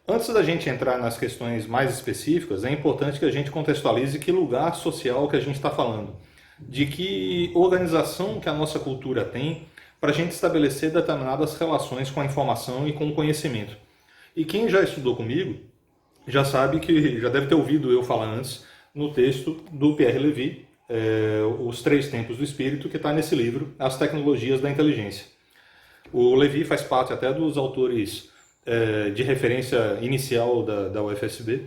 Antes da gente entrar nas questões mais específicas, é importante que a gente contextualize que lugar social que a gente está falando, de que organização que a nossa cultura tem para a gente estabelecer determinadas relações com a informação e com o conhecimento. E quem já estudou comigo já sabe que já deve ter ouvido eu falar antes no texto do Pierre Levy, Os Três Tempos do Espírito, que está nesse livro, As Tecnologias da Inteligência. O Levy faz parte até dos autores de referência inicial da UFSB,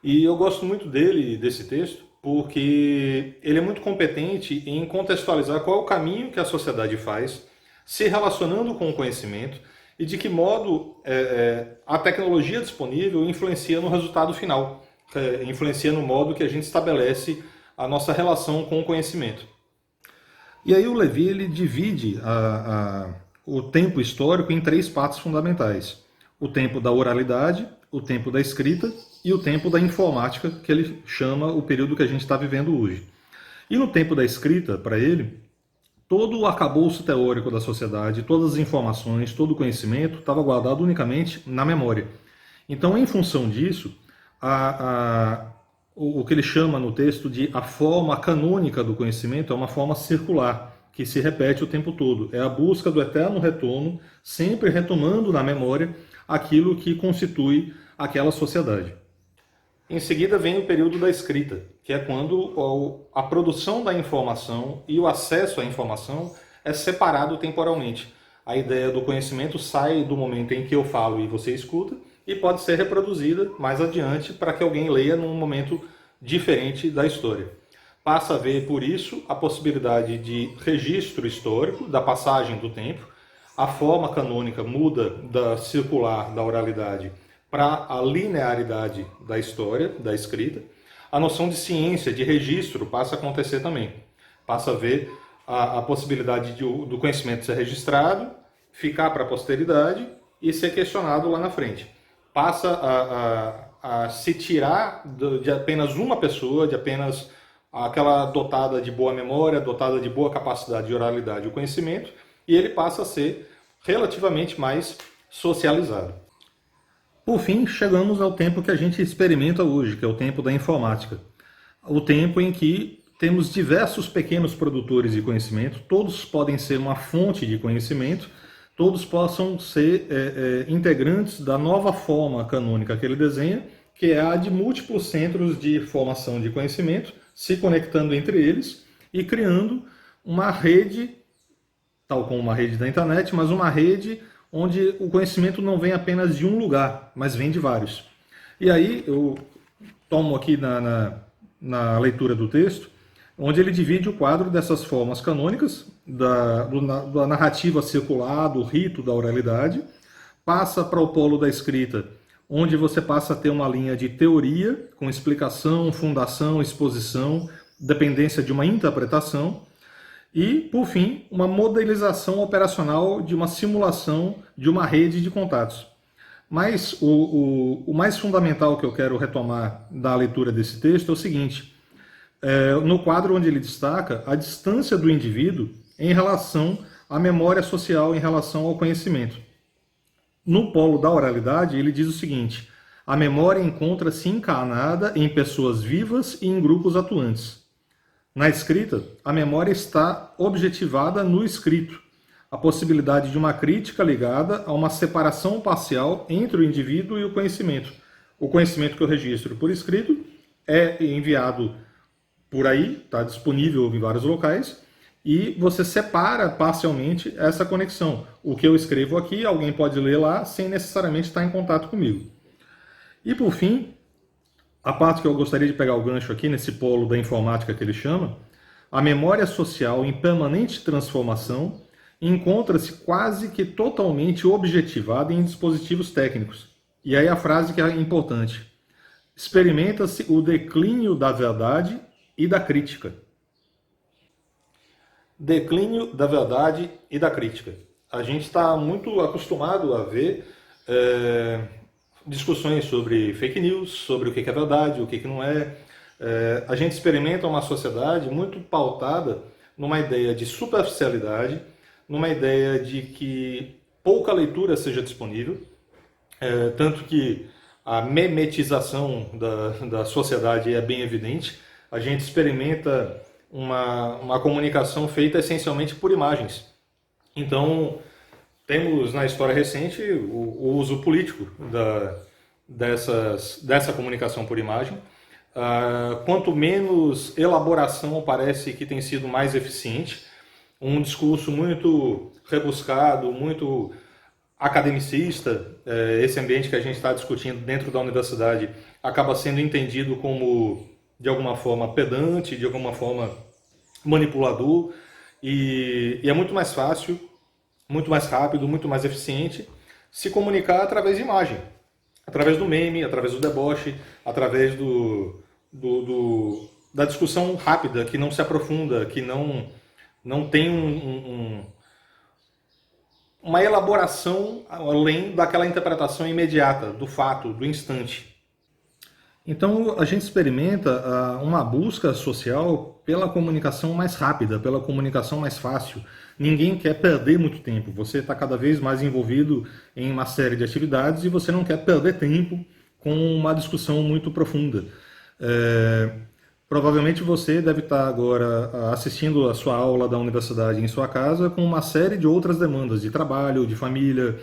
e eu gosto muito dele, desse texto, porque ele é muito competente em contextualizar qual é o caminho que a sociedade faz, se relacionando com o conhecimento, e de que modo a tecnologia disponível influencia no resultado final, influencia no modo que a gente estabelece a nossa relação com o conhecimento. E aí o Levy ele divide o tempo histórico em três partes fundamentais: o tempo da oralidade, o tempo da escrita e o tempo da informática, que ele chama o período que a gente está vivendo hoje. E no tempo da escrita, para ele, todo o arcabouço teórico da sociedade, todas as informações, todo o conhecimento estava guardado unicamente na memória. Então, em função disso, o que ele chama no texto de a forma canônica do conhecimento é uma forma circular, que se repete o tempo todo. É a busca do eterno retorno, sempre retomando na memória aquilo que constitui aquela sociedade. Em seguida vem o período da escrita, que é quando a produção da informação e o acesso à informação é separado temporalmente. A ideia do conhecimento sai do momento em que eu falo e você escuta e pode ser reproduzida mais adiante para que alguém leia num momento diferente da história. Passa a haver, por isso, a possibilidade de registro histórico da passagem do tempo. A forma canônica muda da circular, da oralidade, para a linearidade da história, da escrita. A noção de ciência, de registro, passa a acontecer também. Passa a haver a possibilidade do conhecimento ser registrado, ficar para a posteridade e ser questionado lá na frente. Passa a se tirar de apenas uma pessoa, de apenas aquela dotada de boa memória, dotada de boa capacidade de oralidade e o conhecimento, e ele passa a ser relativamente mais socializado. Por fim, chegamos ao tempo que a gente experimenta hoje, que é o tempo da informática. O tempo em que temos diversos pequenos produtores de conhecimento, todos podem ser uma fonte de conhecimento, todos possam ser integrantes da nova forma canônica que ele desenha, que é a de múltiplos centros de formação de conhecimento, se conectando entre eles e criando uma rede, tal como uma rede da internet, mas uma rede onde o conhecimento não vem apenas de um lugar, mas vem de vários. E aí eu tomo aqui na leitura do texto, onde ele divide o quadro dessas formas canônicas, da narrativa circular, do rito da oralidade, passa para o polo da escrita, onde você passa a ter uma linha de teoria, com explicação, fundação, exposição, dependência de uma interpretação, e, por fim, uma modelização operacional de uma simulação de uma rede de contatos. Mas o mais fundamental que eu quero retomar da leitura desse texto é o seguinte: no quadro onde ele destaca a distância do indivíduo em relação à memória social, em relação ao conhecimento. No polo da oralidade, ele diz o seguinte: a memória encontra-se encarnada em pessoas vivas e em grupos atuantes. Na escrita, a memória está objetivada no escrito, a possibilidade de uma crítica ligada a uma separação parcial entre o indivíduo e o conhecimento. O conhecimento que eu registro por escrito é enviado por aí, está disponível em vários locais, e você separa parcialmente essa conexão. O que eu escrevo aqui, alguém pode ler lá sem necessariamente estar em contato comigo. E por fim, a parte que eu gostaria de pegar o gancho aqui, nesse polo da informática que ele chama, a memória social em permanente transformação encontra-se quase que totalmente objetivada em dispositivos técnicos. E aí a frase que é importante: experimenta-se o declínio da verdade e da crítica. Declínio da verdade e da crítica. A gente está muito acostumado a ver discussões sobre fake news, sobre o que é verdade, o que não é. A gente experimenta uma sociedade muito pautada numa ideia de superficialidade, numa ideia de que pouca leitura seja disponível, tanto que a memetização da sociedade é bem evidente. A gente experimenta uma comunicação feita essencialmente por imagens. Então, temos na história recente o uso político dessa comunicação por imagem. Quanto menos elaboração parece que tem sido mais eficiente. Um discurso muito rebuscado, muito academicista, esse ambiente que a gente está discutindo dentro da universidade acaba sendo entendido como, de alguma forma, pedante, de alguma forma manipulador, e é muito mais fácil, muito mais rápido, muito mais eficiente se comunicar através de imagem, através do meme, através do deboche, através da discussão rápida, que não se aprofunda, que não tem uma elaboração além daquela interpretação imediata, do fato, do instante. Então a gente experimenta uma busca social pela comunicação mais rápida, pela comunicação mais fácil. Ninguém quer perder muito tempo. Você está cada vez mais envolvido em uma série de atividades e você não quer perder tempo com uma discussão muito profunda. Provavelmente você deve estar agora assistindo a sua aula da universidade em sua casa com uma série de outras demandas de trabalho, de família,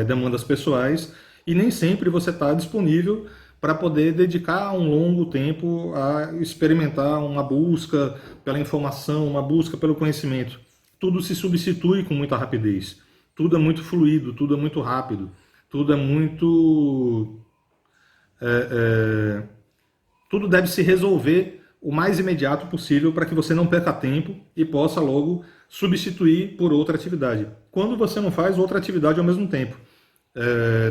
demandas pessoais, e nem sempre você está disponível para poder dedicar um longo tempo a experimentar uma busca pela informação, uma busca pelo conhecimento. Tudo se substitui com muita rapidez. Tudo é muito fluido, tudo é muito rápido, tudo é muito... tudo deve se resolver o mais imediato possível para que você não perca tempo e possa logo substituir por outra atividade. Quando você não faz outra atividade ao mesmo tempo.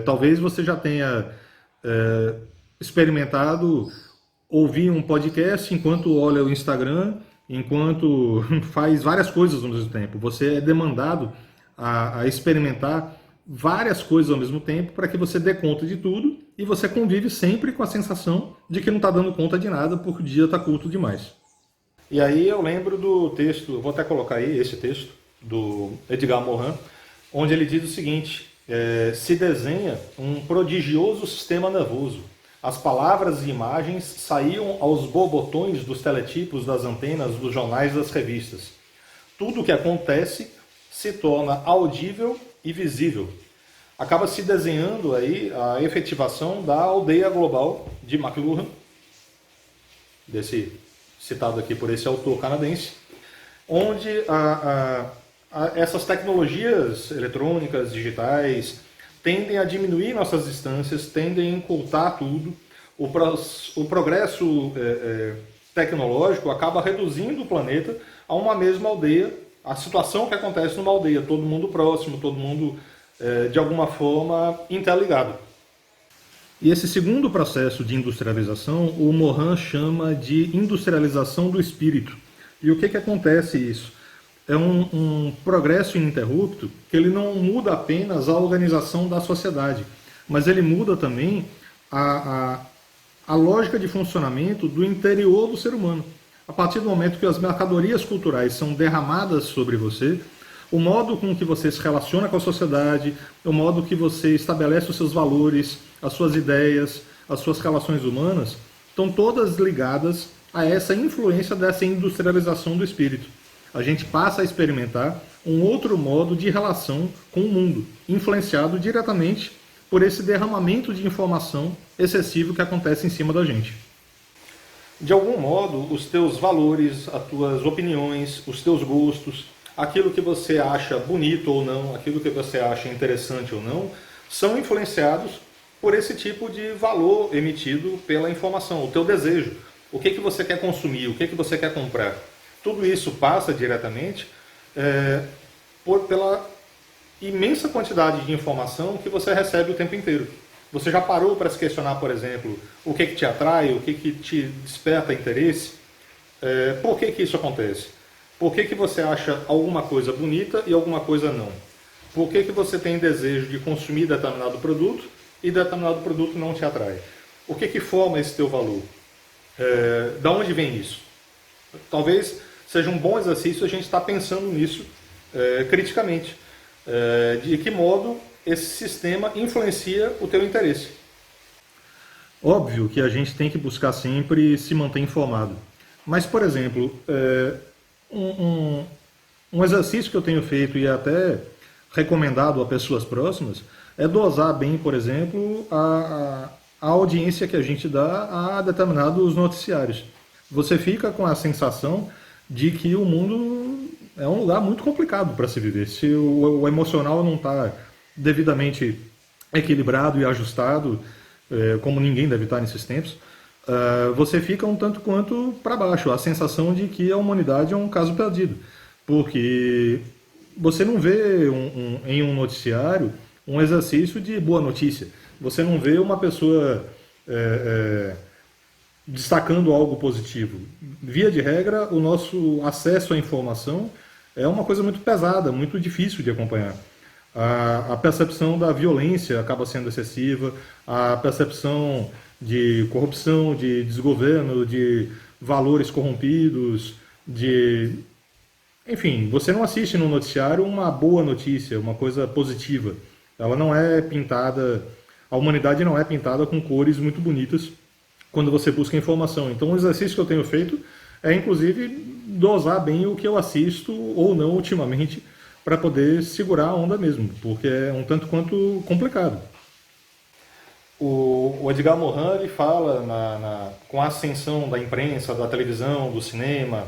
Talvez você já tenha experimentado ouvir um podcast enquanto olha o Instagram, enquanto faz várias coisas ao mesmo tempo. Você é demandado a experimentar várias coisas ao mesmo tempo para que você dê conta de tudo e você convive sempre com a sensação de que não está dando conta de nada porque o dia está curto demais. E aí eu lembro do texto, vou até colocar aí esse texto, do Edgar Morin, onde ele diz o seguinte: se desenha um prodigioso sistema nervoso. As palavras e imagens saíam aos borbotões dos teletipos, das antenas, dos jornais, das revistas. Tudo o que acontece se torna audível e visível. Acaba se desenhando aí a efetivação da aldeia global de McLuhan, citado aqui por esse autor canadense, onde essas tecnologias eletrônicas, digitais, tendem a diminuir nossas distâncias, tendem a encurtar tudo. O progresso tecnológico acaba reduzindo o planeta a uma mesma aldeia, a situação que acontece numa aldeia, todo mundo próximo, todo mundo de alguma forma interligado. E esse segundo processo de industrialização, o Morin chama de industrialização do espírito. E o que acontece isso? É um progresso ininterrupto que ele não muda apenas a organização da sociedade, mas ele muda também a lógica de funcionamento do interior do ser humano. A partir do momento que as mercadorias culturais são derramadas sobre você, o modo com que você se relaciona com a sociedade, o modo que você estabelece os seus valores, as suas ideias, as suas relações humanas, estão todas ligadas a essa influência dessa industrialização do espírito. A gente passa a experimentar um outro modo de relação com o mundo, influenciado diretamente por esse derramamento de informação excessivo que acontece em cima da gente. De algum modo, os teus valores, as tuas opiniões, os teus gostos, aquilo que você acha bonito ou não, aquilo que você acha interessante ou não, são influenciados por esse tipo de valor emitido pela informação, o teu desejo. O que você quer consumir, o que você quer comprar. Tudo isso passa diretamente pela imensa quantidade de informação que você recebe o tempo inteiro. Você já parou para se questionar, por exemplo, o que te atrai, o que te desperta interesse? Por que isso acontece? Por que você acha alguma coisa bonita e alguma coisa não? Por que você tem desejo de consumir determinado produto e determinado produto não te atrai? O que forma esse teu valor? Da onde vem isso? Talvez seja um bom exercício a gente estar pensando nisso criticamente. De que modo esse sistema influencia o teu interesse. Óbvio que a gente tem que buscar sempre se manter informado. Mas, por exemplo, um, um- um exercício que eu tenho feito e é até recomendado a pessoas próximas é dosar bem, por exemplo, a audiência que a gente dá a determinados noticiários. Você fica com a sensação de que o mundo é um lugar muito complicado para se viver. Se o emocional não está devidamente equilibrado e ajustado, como ninguém deve estar nesses tempos, você fica um tanto quanto para baixo. A sensação de que a humanidade é um caso perdido. Porque você não vê em um noticiário um exercício de boa notícia. Você não vê uma pessoa destacando algo positivo. Via de regra, o nosso acesso à informação é uma coisa muito pesada, muito difícil de acompanhar. A percepção da violência acaba sendo excessiva, a percepção de corrupção, de desgoverno, de valores corrompidos, de enfim, você não assiste no noticiário uma boa notícia, uma coisa positiva. Ela não é pintada, a humanidade não é pintada com cores muito bonitas quando você busca informação. Então, o exercício que eu tenho feito é, inclusive, dosar bem o que eu assisto ou não ultimamente para poder segurar a onda mesmo, porque é um tanto quanto complicado. O Edgar Morin ele fala com a ascensão da imprensa, da televisão, do cinema,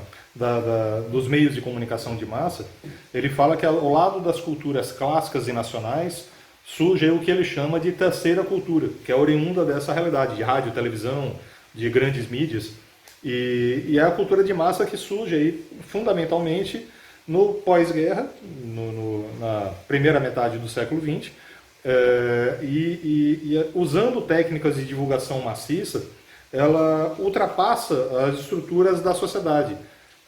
dos meios de comunicação de massa, ele fala que ao lado das culturas clássicas e nacionais surge o que ele chama de terceira cultura, que é oriunda dessa realidade de rádio, televisão, de grandes mídias, e é a cultura de massa que surge aí fundamentalmente no pós-guerra, na primeira metade do século XX, usando técnicas de divulgação maciça, ela ultrapassa as estruturas da sociedade,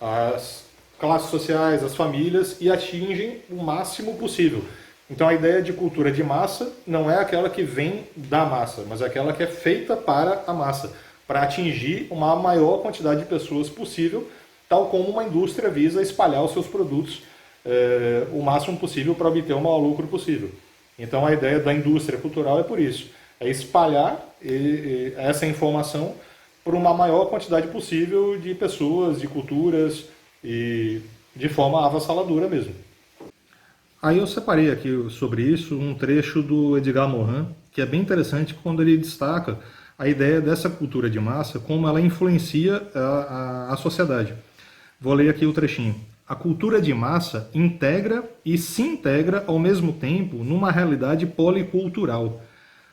as classes sociais, as famílias, e atingem o máximo possível. Então a ideia de cultura de massa não é aquela que vem da massa, mas é aquela que é feita para a massa, para atingir uma maior quantidade de pessoas possível, tal como uma indústria visa espalhar os seus produtos o máximo possível para obter o maior lucro possível. Então a ideia da indústria cultural é por isso, é espalhar essa informação por uma maior quantidade possível de pessoas, de culturas e de forma avassaladora mesmo. Aí eu separei aqui sobre isso um trecho do Edgar Morin, que é bem interessante quando ele destaca a ideia dessa cultura de massa, como ela influencia a sociedade. Vou ler aqui o trechinho. A cultura de massa integra e se integra ao mesmo tempo numa realidade policultural.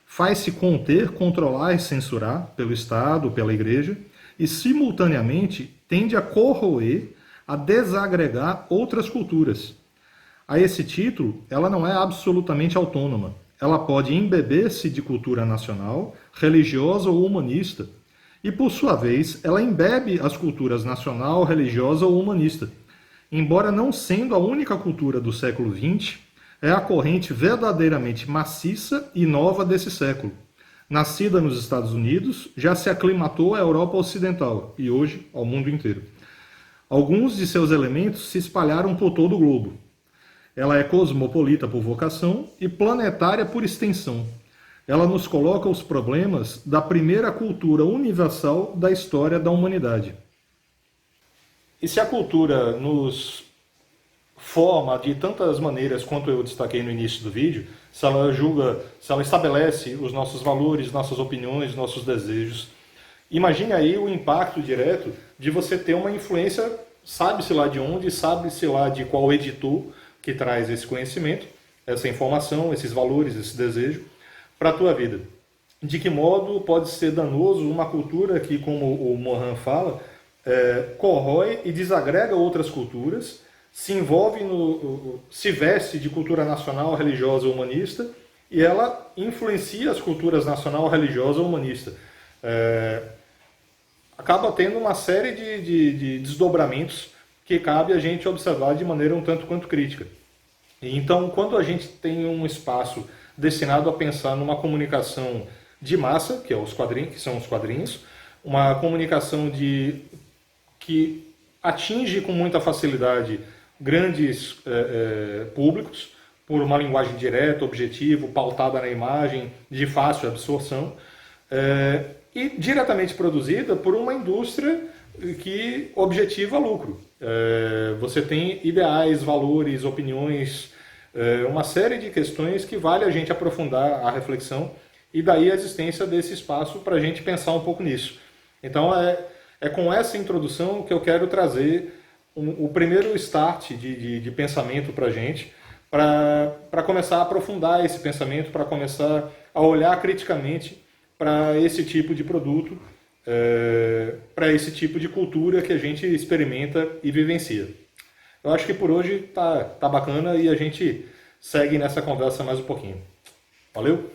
Faz-se conter, controlar e censurar pelo Estado, pela Igreja, e simultaneamente tende a corroer, a desagregar outras culturas. A esse título, ela não é absolutamente autônoma. Ela pode embeber-se de cultura nacional, religiosa ou humanista, e, por sua vez, ela embebe as culturas nacional, religiosa ou humanista. Embora não sendo a única cultura do século XX, é a corrente verdadeiramente maciça e nova desse século. Nascida nos Estados Unidos, já se aclimatou à Europa Ocidental e hoje ao mundo inteiro. Alguns de seus elementos se espalharam por todo o globo. Ela é cosmopolita por vocação e planetária por extensão. Ela nos coloca os problemas da primeira cultura universal da história da humanidade. E se a cultura nos forma de tantas maneiras quanto eu destaquei no início do vídeo, se ela julga, se ela estabelece os nossos valores, nossas opiniões, nossos desejos, imagine aí o impacto direto de você ter uma influência, sabe-se lá de onde, sabe-se lá de qual editor que traz esse conhecimento, essa informação, esses valores, esse desejo, para a tua vida. De que modo pode ser danoso uma cultura que, como o Morin fala, corrói e desagrega outras culturas, se envolve se veste de cultura nacional, religiosa ou humanista, e ela influencia as culturas nacional, religiosa ou humanista. Acaba tendo uma série de desdobramentos que cabe a gente observar de maneira um tanto quanto crítica. E então, quando a gente tem um espaço destinado a pensar numa comunicação de massa, que são os quadrinhos, uma comunicação que atinge com muita facilidade grandes públicos, por uma linguagem direta, objetiva, pautada na imagem, de fácil absorção, e diretamente produzida por uma indústria que objetiva lucro. Você tem ideais, valores, opiniões, uma série de questões que vale a gente aprofundar a reflexão e daí a existência desse espaço para a gente pensar um pouco nisso. Então é com essa introdução que eu quero trazer o primeiro start de pensamento para a gente, para começar a aprofundar esse pensamento, para começar a olhar criticamente para esse tipo de produto, para esse tipo de cultura que a gente experimenta e vivencia. Eu acho que por hoje tá bacana e a gente segue nessa conversa mais um pouquinho. Valeu?